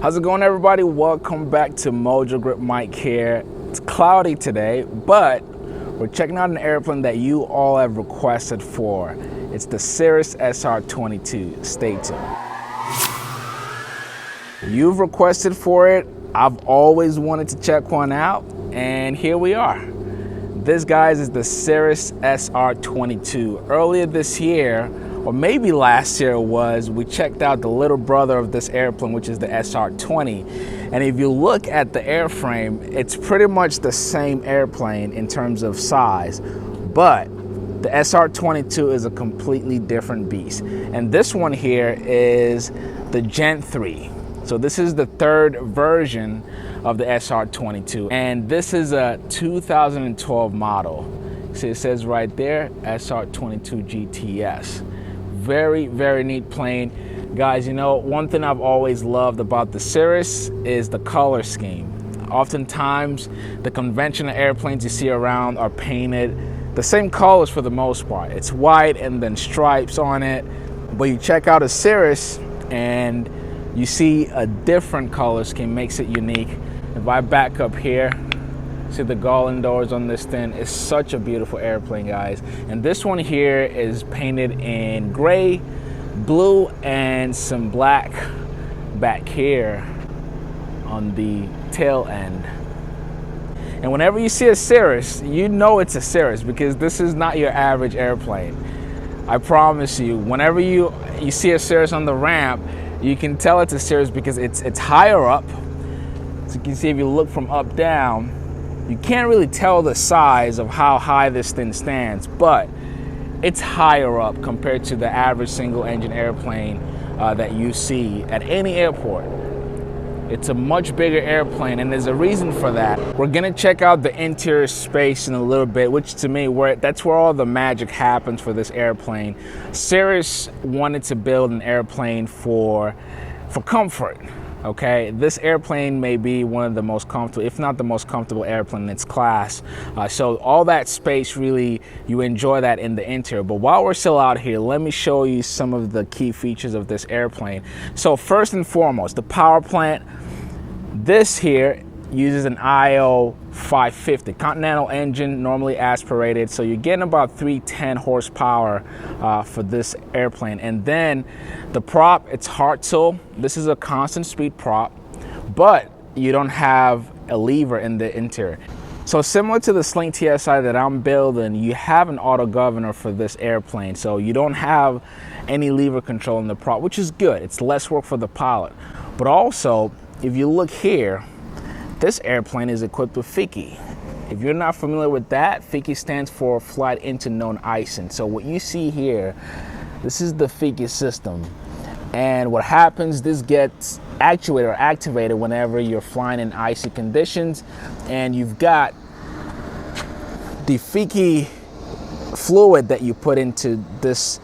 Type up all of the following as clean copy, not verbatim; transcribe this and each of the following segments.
How's it going, everybody? Welcome back to Mojo Grip. Mike here. It's cloudy today, but we're checking out an airplane that you all have requested for. It's the Cirrus SR22. Stay tuned. You've requested for it. I've always wanted to check one out, and here we are. This, guys, is the Cirrus SR22. Earlier this year, or maybe last year we checked out the little brother of this airplane, which is the SR20. And if you look at the airframe, it's pretty much the same airplane in terms of size, but the SR22 is a completely different beast. And this one here is the Gen 3. So this is the third version of the SR22, and this is a 2012 model. See, it says right there, SR22 GTS. Very, very neat plane. Guys, you know, one thing I've always loved about the Cirrus is the color scheme. Oftentimes, the conventional airplanes you see around are painted the same colors for the most part. It's white and then stripes on it. But you check out a Cirrus and you see a different color scheme, makes it unique. If I back up here, see the garland doors on this thing. It's such a beautiful airplane, guys. And this one here is painted in gray, blue, and some black back here on the tail end. And whenever you see a Cirrus, you know it's a Cirrus because this is not your average airplane. I promise you, whenever you see a Cirrus on the ramp, you can tell it's a Cirrus because it's higher up. So you can see if you look from up down, you can't really tell the size of how high this thing stands, but it's higher up compared to the average single engine airplane that you see at any airport. It's a much bigger airplane, and there's a reason for that. We're gonna check out the interior space in a little bit, which to me, that's where all the magic happens for this airplane. Cirrus wanted to build an airplane for comfort. Okay, this airplane may be one of the most comfortable, if not the most comfortable airplane in its class. So all that space, really, you enjoy that in the interior. But while we're still out here, let me show you some of the key features of this airplane. So first and foremost, the power plant. This here uses an IO 550 Continental engine, normally aspirated. So you're getting about 310 horsepower for this airplane. And then the prop, it's hard tool. This is a constant speed prop, but you don't have a lever in the interior. So similar to the Sling TSI that I'm building, you have an auto governor for this airplane. So you don't have any lever control in the prop, which is good. It's less work for the pilot. But also, if you look here, this airplane is equipped with FICI. If you're not familiar with that, FICI stands for Flight into Known Icing. So what you see here, this is the FICI system. And what happens, this gets actuated or activated whenever you're flying in icy conditions. And you've got the FICI fluid that you put into this.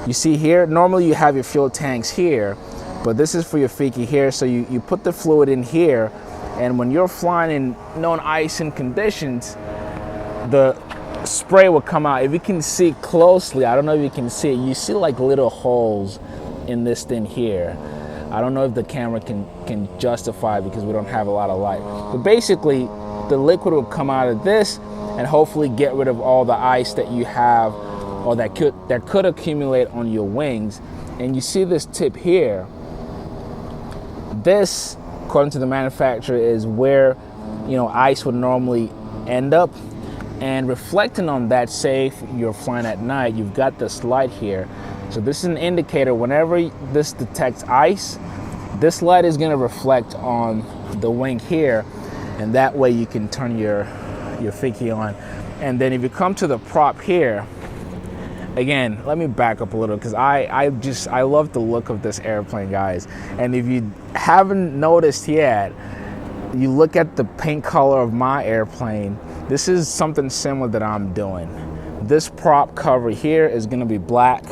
You see here, normally you have your fuel tanks here, but this is for your FICI here. So you put the fluid in here, and when you're flying in known icing conditions, the spray will come out. If you can see closely, I don't know if you can see it, you see like little holes in this thing here. I don't know if the camera can justify it because we don't have a lot of light. But basically, the liquid will come out of this and hopefully get rid of all the ice that you have or that could accumulate on your wings. And you see this tip here. This, according to the manufacturer, is where, you know, ice would normally end up. And reflecting on that, say if you're flying at night, you've got this light here. So this is an indicator. Whenever this detects ice, this light is going to reflect on the wing here, and that way you can turn your FICI on. And then if you come to the prop here, again, let me back up a little because I love the look of this airplane, guys. And if you haven't noticed yet, you look at the paint color of my airplane. This is something similar that I'm doing. This prop cover here is going to be black,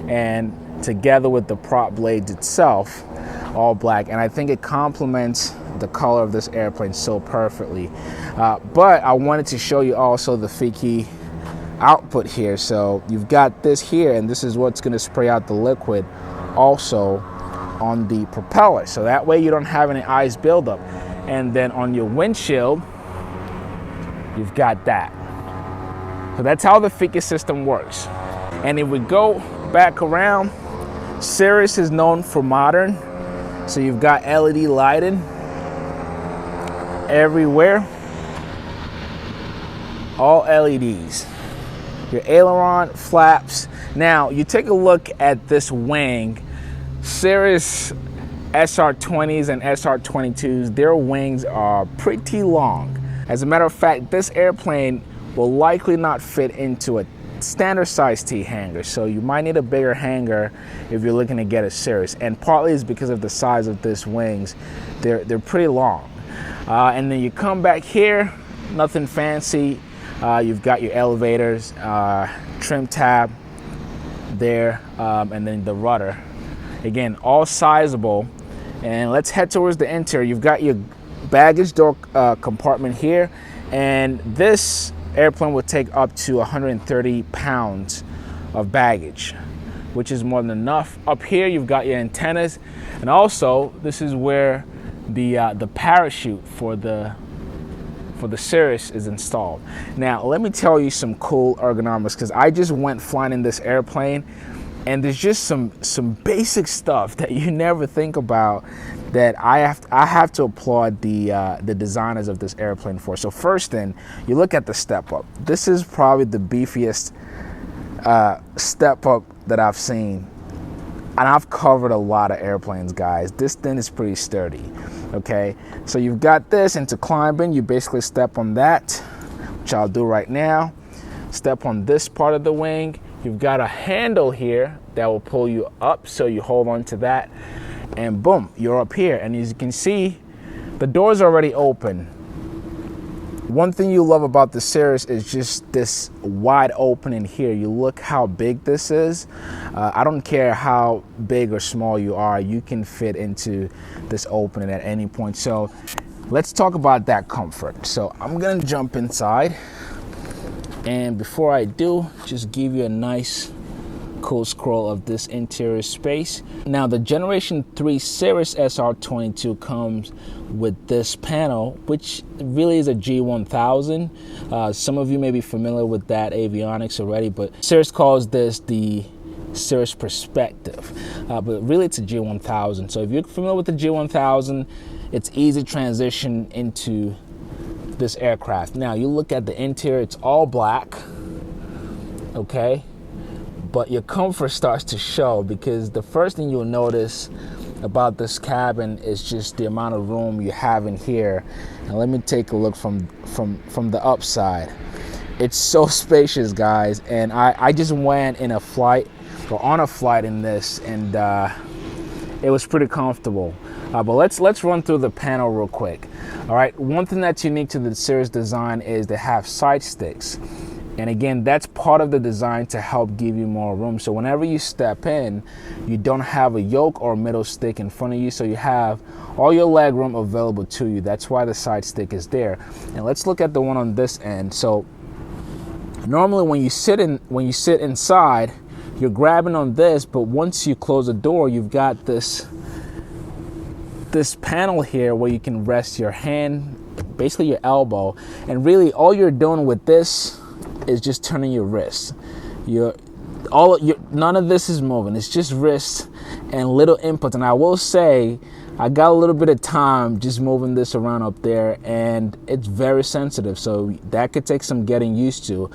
and together with the prop blades itself, all black. And I think it complements the color of this airplane so perfectly. But I wanted to show you also the FICI output here. So you've got this here, and this is what's going to spray out the liquid also on the propeller, so that way you don't have any ice buildup. And then on your windshield, you've got that. So that's how the becuase system works. And if we go back around, Cirrus is known for modern. So you've got LED lighting everywhere. All LEDs. Your aileron, flaps. Now, you take a look at this wing. Cirrus SR20s and SR22s, their wings are pretty long. As a matter of fact, this airplane will likely not fit into a standard size T hanger, so you might need a bigger hanger if you're looking to get a Cirrus, and partly is because of the size of these wings. They're pretty long. And then you come back here, nothing fancy. You've got your elevators, trim tab there, and then the rudder. Again, all sizable. And let's head towards the interior. You've got your baggage door compartment here, and this airplane will take up to 130 pounds of baggage, which is more than enough. Up here, you've got your antennas, and also this is where the parachute for the Cirrus is installed. Now, let me tell you some cool ergonomics, because I just went flying in this airplane, and there's just some basic stuff that you never think about that I have to applaud the designers of this airplane for. So first thing, you look at the step up. This is probably the beefiest step up that I've seen. And I've covered a lot of airplanes, guys. This thing is pretty sturdy, okay? So you've got this, and to climbing, you basically step on that, which I'll do right now. Step on this part of the wing. You've got a handle here that will pull you up, so you hold on to that, and boom, you're up here. And as you can see, the door's already open. One thing you love about the Cirrus is just this wide opening here. You look how big this is. I don't care how big or small you are, you can fit into this opening at any point. So let's talk about that comfort. So I'm gonna jump inside, and before I do, just give you a nice cool scroll of this interior space. Now, the Generation 3 Cirrus SR22 comes with this panel, which really is a G1000. Some of you may be familiar with that avionics already, but Cirrus calls this the Cirrus Perspective, but really it's a G1000. So if you're familiar with the G1000, it's easy transition into this aircraft. Now, you look at the interior, it's all black, okay? But your comfort starts to show, because the first thing you'll notice about this cabin is just the amount of room you have in here. And let me take a look from the upside. It's so spacious, guys. And I just went in a flight, or on a flight in this, and it was pretty comfortable. But let's run through the panel real quick. All right, one thing that's unique to the Cirrus design is they have side sticks. And again, that's part of the design to help give you more room. So whenever you step in, you don't have a yoke or middle stick in front of you, so you have all your leg room available to you. That's why the side stick is there. And let's look at the one on this end. So normally when you sit inside, you're grabbing on this, but once you close the door, you've got this panel here where you can rest your hand, basically your elbow, and really all you're doing with this is just turning your wrist. None of this is moving. It's just wrist and little inputs. And I will say, I got a little bit of time just moving this around up there, and it's very sensitive. So that could take some getting used to.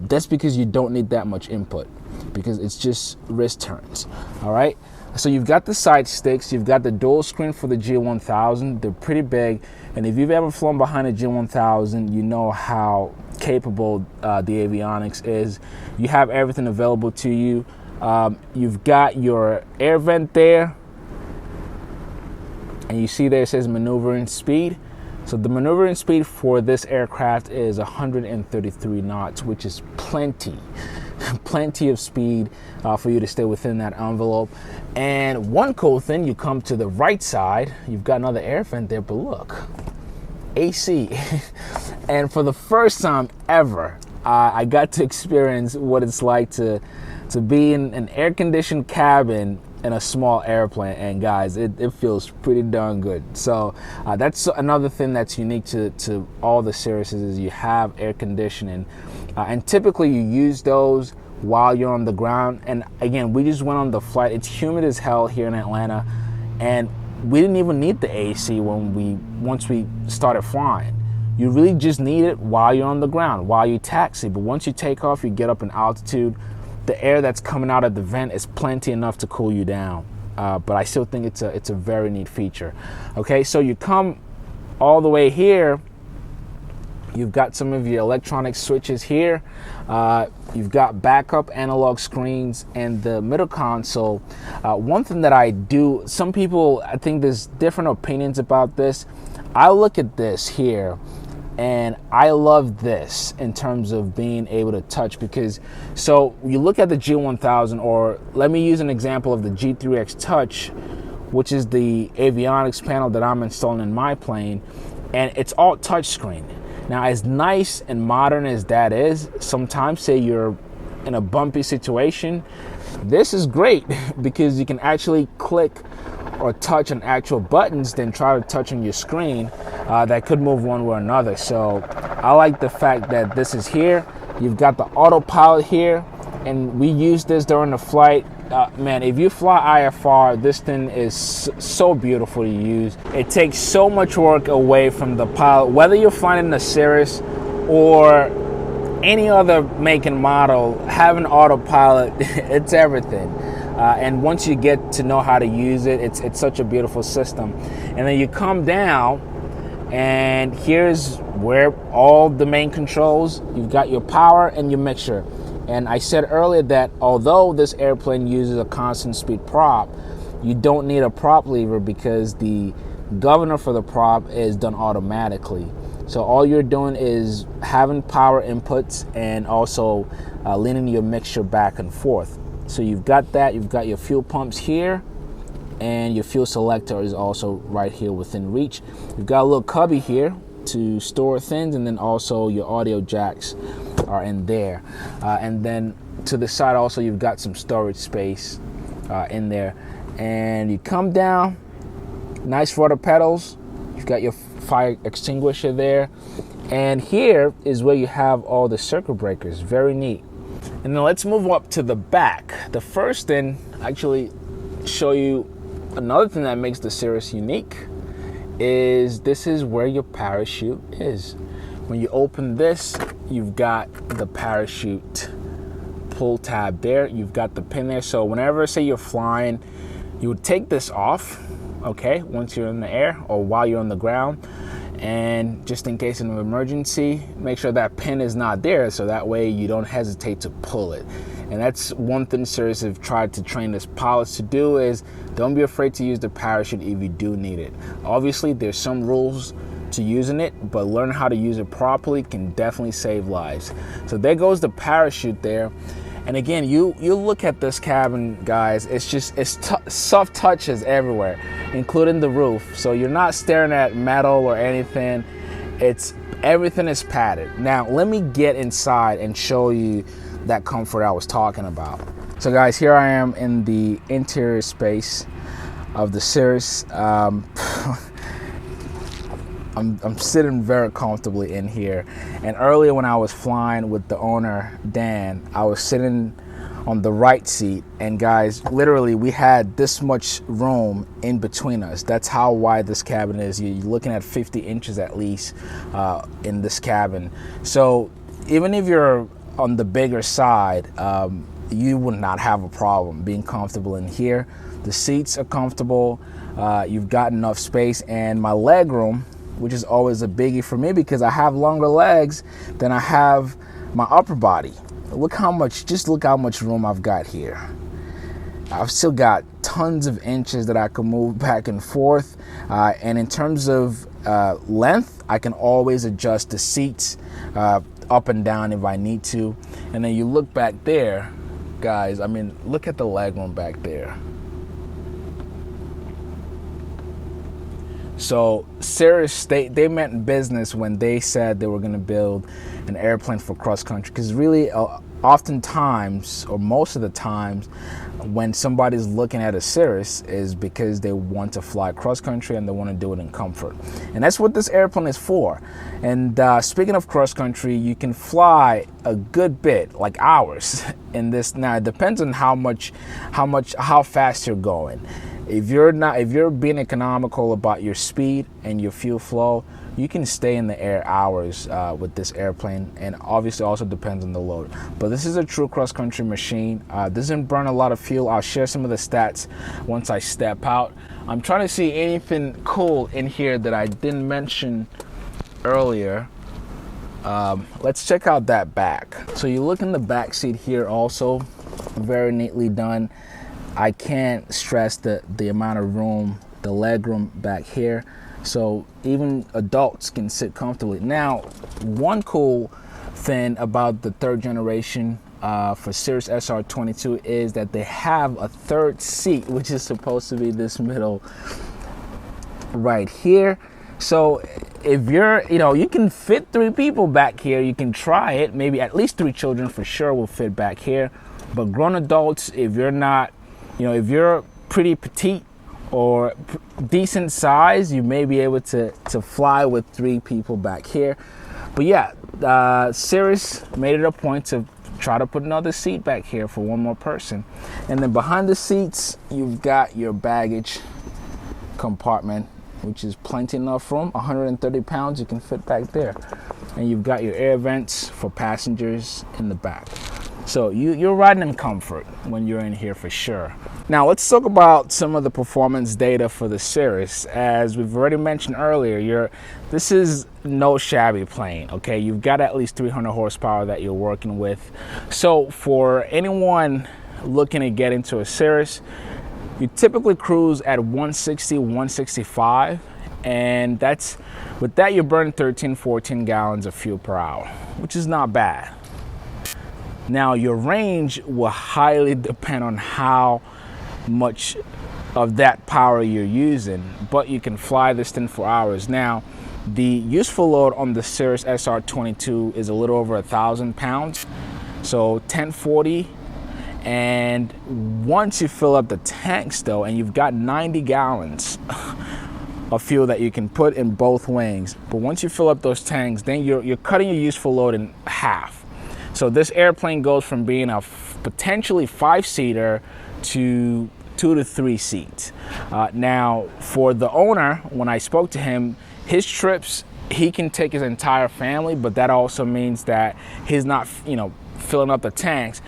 That's because you don't need that much input, because it's just wrist turns. All right. So you've got the side sticks, you've got the dual screen for the G1000. They're pretty big, and if you've ever flown behind a G1000, you know how capable the avionics is. You have everything available to you. You've got your air vent there, and you see there it says maneuvering speed. So the maneuvering speed for this aircraft is 133 knots, which is plenty of speed for you to stay within that envelope. And one cool thing, you come to the right side, you've got another air vent there, but look, AC. And for the first time ever, I got to experience what it's like to be in an air-conditioned cabin in a small airplane, and guys, it feels pretty darn good. So that's another thing that's unique to all the Cirruses, is you have air conditioning, and typically you use those while you're on the ground. And again, we just went on the flight. It's humid as hell here in Atlanta, and we didn't even need the AC once we started flying. You really just need it while you're on the ground, while you taxi. But once you take off, you get up in altitude, the air that's coming out of the vent is plenty enough to cool you down. But I still think it's a very neat feature. Okay, so you come all the way here. You've got some of your electronic switches here. You've got backup analog screens and the middle console. One thing that I do, some people, I think there's different opinions about this. I look at this here, and I love this in terms of being able to touch, because so you look at the G1000, or let me use an example of the G3X Touch, which is the avionics panel that I'm installing in my plane, and it's all touchscreen. Now, as nice and modern as that is, sometimes say you're in a bumpy situation, this is great because you can actually click or touch on actual buttons than try to touch on your screen that could move one way or another. So I like the fact that this is here. You've got the autopilot here, and we used this during the flight. Man, if you fly IFR, this thing is so beautiful to use. It takes so much work away from the pilot, whether you're flying in the Cirrus or any other make and model. Having autopilot, it's everything. And once you get to know how to use it, it's such a beautiful system. And then you come down, and here's where all the main controls. You've got your power and your mixture. And I said earlier that although this airplane uses a constant speed prop, you don't need a prop lever because the governor for the prop is done automatically. So all you're doing is having power inputs and also leaning your mixture back and forth. So you've got that, you've got your fuel pumps here, and your fuel selector is also right here within reach. You've got a little cubby here to store things, and then also your audio jacks are in there. And then to the side also, you've got some storage space in there. And you come down, nice rudder pedals. You've got your fire extinguisher there. And here is where you have all the circuit breakers, very neat. And then let's move up to the back. The first thing, actually show you another thing that makes the Cirrus unique, is this is where your parachute is. When you open this, you've got the parachute pull tab there. You've got the pin there. So whenever, say you're flying, you would take this off, okay, once you're in the air or while you're on the ground. And just in case of an emergency, make sure that pin is not there, so that way you don't hesitate to pull it. And that's one thing Cirrus have tried to train us pilots to do, is don't be afraid to use the parachute if you do need it. Obviously, there's some rules to using it, but learn how to use it properly can definitely save lives. So there goes the parachute there. And again, you look at this cabin, guys, it's soft touches everywhere, including the roof. So you're not staring at metal or anything. Everything is padded. Now, let me get inside and show you that comfort I was talking about. So guys, here I am in the interior space of the Cirrus. I'm sitting very comfortably in here. And earlier when I was flying with the owner, Dan, I was sitting on the right seat. And guys, literally we had this much room in between us. That's how wide this cabin is. You're looking at 50 inches at least in this cabin. So even if you're on the bigger side, you would not have a problem being comfortable in here. The seats are comfortable. You've got enough space, and my leg room, which is always a biggie for me because I have longer legs than I have my upper body. Look how much room I've got here. I've still got tons of inches that I can move back and forth. And in terms of length, I can always adjust the seats up and down if I need to. And then you look back there, guys, I mean, look at the legroom back there. So Cirrus, they meant business when they said they were going to build an airplane for cross country, because really oftentimes, or most of the times, when somebody's looking at a Cirrus is because they want to fly cross country and they want to do it in comfort. And that's what this airplane is for. And speaking of cross country, you can fly a good bit, like hours in this. Now it depends on how fast you're going. If you're being economical about your speed and your fuel flow, you can stay in the air hours with this airplane, and obviously also depends on the load. But this is a true cross-country machine. Doesn't burn a lot of fuel. I'll share some of the stats once I step out. I'm trying to see anything cool in here that I didn't mention earlier. Let's check out that back. So you look in the back seat here also, very neatly done. I can't stress the amount of room, the leg room back here. So even adults can sit comfortably. Now, one cool thing about the third generation for Cirrus SR22 is that they have a third seat, which is supposed to be this middle right here. So if you're, you can fit 3 people back here. You can try it. Maybe at least 3 children for sure will fit back here. But grown adults, if you're not, if you're pretty petite or decent size, you may be able to fly with 3 people back here. But yeah, Cirrus made it a point to try to put another seat back here for 1 more person. And then behind the seats, you've got your baggage compartment, which is plenty enough room. 130 pounds you can fit back there. And you've got your air vents for passengers in the back. So you're riding in comfort when you're in here for sure. Now let's talk about some of the performance data for the Cirrus. As we've already mentioned earlier, this is no shabby plane, okay? You've got at least 300 horsepower that you're working with. So for anyone looking to get into a Cirrus, you typically cruise at 160, 165, and with that you're burning 13, 14 gallons of fuel per hour, which is not bad. Now, your range will highly depend on how much of that power you're using, but you can fly this thing for hours. Now, the useful load on the Cirrus SR22 is a little over 1,000 pounds, so 1040. And once you fill up the tanks though, and you've got 90 gallons of fuel that you can put in both wings, but once you fill up those tanks, then you're cutting your useful load in half. So this airplane goes from being a potentially 5-seater to 2 to 3 seats. Now, for the owner, when I spoke to him, his trips, he can take his entire family, but that also means that he's not, filling up the tanks.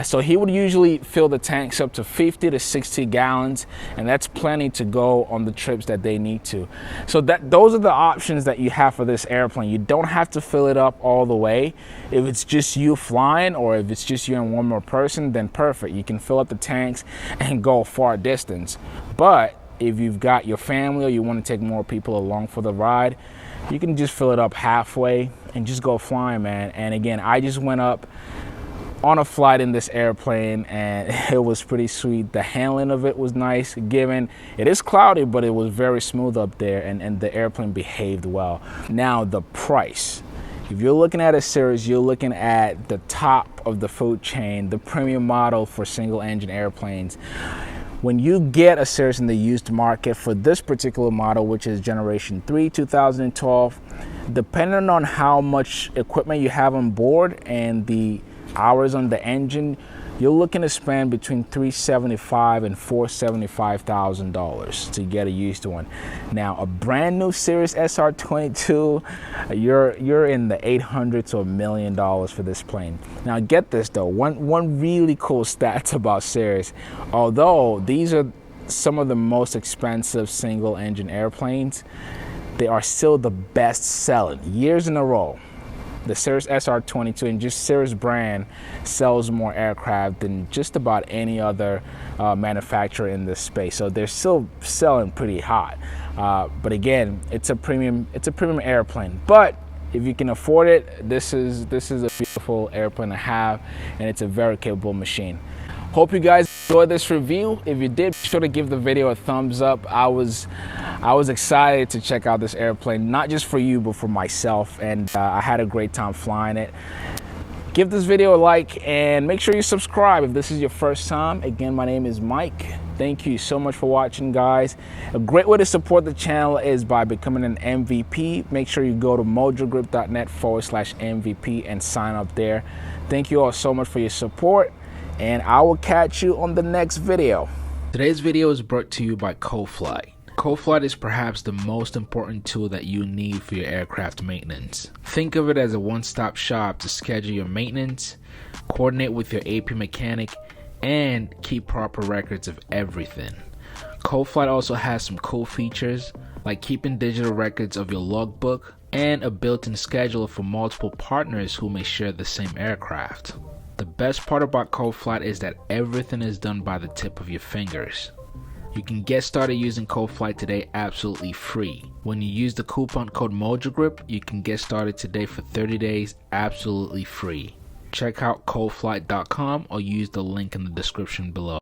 So he would usually fill the tanks up to 50 to 60 gallons, and that's plenty to go on the trips that they need to. So those are the options that you have for this airplane. You don't have to fill it up all the way. If it's just you flying, or if it's just you and 1 more person, then perfect. You can fill up the tanks and go far distance. But if you've got your family or you want to take more people along for the ride, you can just fill it up halfway and just go flying, man. And again, I just went up on a flight in this airplane and it was pretty sweet. The handling of it was nice, given it is cloudy, but it was very smooth up there, and the airplane behaved well. Now, the price. If you're looking at a Cirrus, you're looking at the top of the food chain, the premium model for single engine airplanes. When you get a Cirrus in the used market for this particular model, which is Generation 3, 2012, depending on how much equipment you have on board and the hours on the engine, you're looking to spend between $375,000 and $475,000 to get a used one. Now, a brand new Cirrus SR22, you're in the $800,000 to $1 million for this plane. Now, get this though, one really cool stat about Cirrus. Although these are some of the most expensive single engine airplanes, they are still the best selling years in a row. The Cirrus SR22 and just Cirrus brand sells more aircraft than just about any other manufacturer in this space. So they're still selling pretty hot. But again, it's a premium airplane. But if you can afford it, this is a beautiful airplane to have, and it's a very capable machine. Hope you guys enjoyed this review. If you did, be sure to give the video a thumbs up. I was excited to check out this airplane, not just for you, but for myself, and I had a great time flying it. Give this video a like and make sure you subscribe if this is your first time. Again, my name is Mike. Thank you so much for watching, guys. A great way to support the channel is by becoming an MVP. Make sure you go to mojogrip.net/MVP and sign up there. Thank you all so much for your support, and I will catch you on the next video. Today's video is brought to you by CoFlight. CoFlight is perhaps the most important tool that you need for your aircraft maintenance. Think of it as a one-stop shop to schedule your maintenance, coordinate with your AP mechanic, and keep proper records of everything. CoFlight also has some cool features like keeping digital records of your logbook and a built-in scheduler for multiple partners who may share the same aircraft. The best part about CoFlight is that everything is done by the tip of your fingers. You can get started using CoFlight today absolutely free. When you use the coupon code MOJOGRIP, you can get started today for 30 days absolutely free. Check out coflight.com or use the link in the description below.